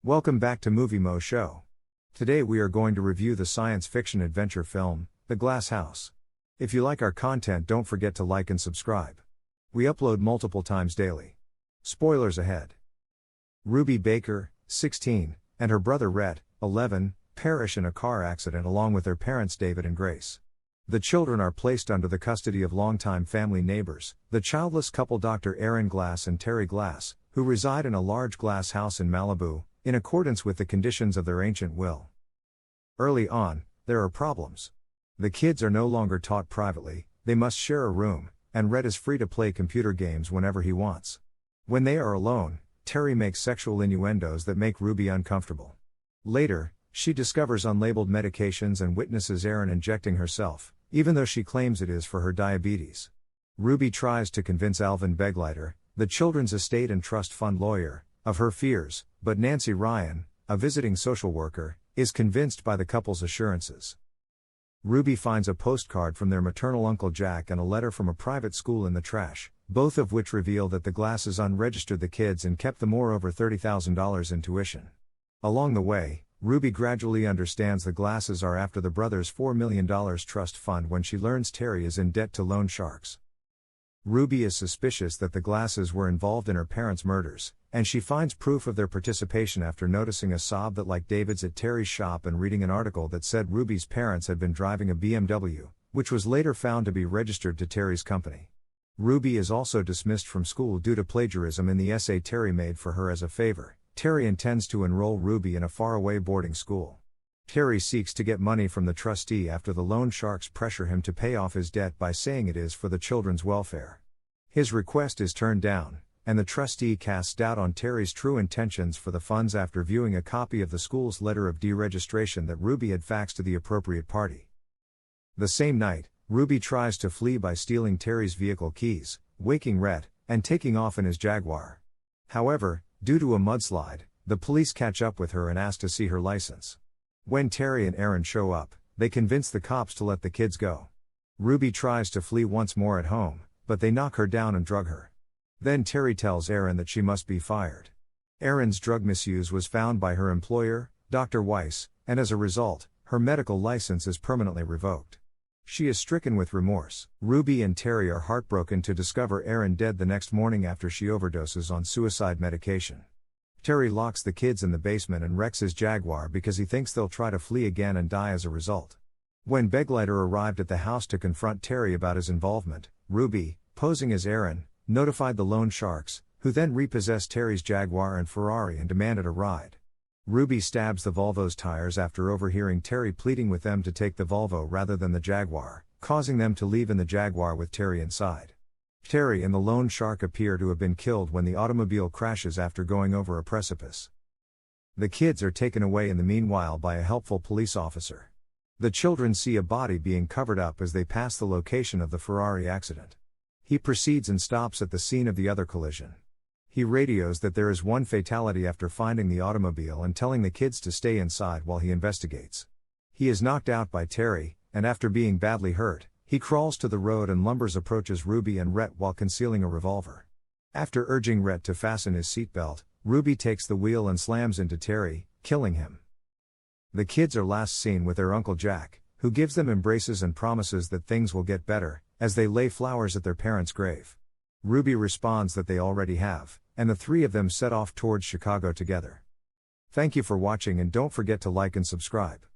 Welcome back to Movie Moshow. Today we are going to review the science fiction adventure film, The Glass House. If you like our content, don't forget to like and subscribe. We upload multiple times daily. Spoilers ahead. Ruby Baker, 16, and her brother Rhett, 11, perish in a car accident along with their parents David and Grace. The children are placed under the custody of longtime family neighbors, the childless couple Dr. Aaron Glass and Terry Glass, who reside in a large glass house in Malibu, in accordance with the conditions of their ancient will. Early on, there are problems. The kids are no longer taught privately, they must share a room, and Rhett is free to play computer games whenever he wants. When they are alone, Terry makes sexual innuendos that make Ruby uncomfortable. Later, she discovers unlabeled medications and witnesses Aaron injecting herself, even though she claims it is for her diabetes. Ruby tries to convince Alvin Begleiter, the children's estate and trust fund lawyer, of her fears, but Nancy Ryan, a visiting social worker, is convinced by the couple's assurances. Ruby finds a postcard from their maternal Uncle Jack and a letter from a private school in the trash, both of which reveal that the Glasses unregistered the kids and kept the more over $30,000 in tuition. Along the way, Ruby gradually understands the Glasses are after the brothers' $4 million trust fund when she learns Terry is in debt to loan sharks. Ruby is suspicious that the Glasses were involved in her parents' murders, and she finds proof of their participation after noticing a sob that like David's at Terry's shop and reading an article that said Ruby's parents had been driving a BMW, which was later found to be registered to Terry's company. Ruby is also dismissed from school due to plagiarism in the essay Terry made for her as a favor. Terry intends to enroll Ruby in a faraway boarding school. Terry seeks to get money from the trustee after the loan sharks pressure him to pay off his debt by saying it is for the children's welfare. His request is turned down, and the trustee casts doubt on Terry's true intentions for the funds after viewing a copy of the school's letter of deregistration that Ruby had faxed to the appropriate party. The same night, Ruby tries to flee by stealing Terry's vehicle keys, waking Rhett, and taking off in his Jaguar. However, due to a mudslide, the police catch up with her and ask to see her license. When Terry and Aaron show up, they convince the cops to let the kids go. Ruby tries to flee once more at home, but they knock her down and drug her. Then Terry tells Aaron that she must be fired. Aaron's drug misuse was found by her employer, Dr. Weiss, and as a result, her medical license is permanently revoked. She is stricken with remorse. Ruby and Terry are heartbroken to discover Aaron dead the next morning after she overdoses on suicide medication. Terry locks the kids in the basement and wrecks his Jaguar because he thinks they'll try to flee again and die as a result. When Begleiter arrived at the house to confront Terry about his involvement, Ruby, posing as Aaron, notified the loan sharks, who then repossessed Terry's Jaguar and Ferrari and demanded a ride. Ruby stabs the Volvo's tires after overhearing Terry pleading with them to take the Volvo rather than the Jaguar, causing them to leave in the Jaguar with Terry inside. Terry and the loan shark appear to have been killed when the automobile crashes after going over a precipice. The kids are taken away in the meanwhile by a helpful police officer. The children see a body being covered up as they pass the location of the Ferrari accident. He proceeds and stops at the scene of the other collision. He radios that there is one fatality after finding the automobile and telling the kids to stay inside while he investigates. He is knocked out by Terry, and after being badly hurt, he crawls to the road and lumbers approaches Ruby and Rhett while concealing a revolver. After urging Rhett to fasten his seatbelt, Ruby takes the wheel and slams into Terry, killing him. The kids are last seen with their Uncle Jack, who gives them embraces and promises that things will get better, as they lay flowers at their parents' grave. Ruby responds that they already have, and the three of them set off towards Chicago together. Thank you for watching and don't forget to like and subscribe.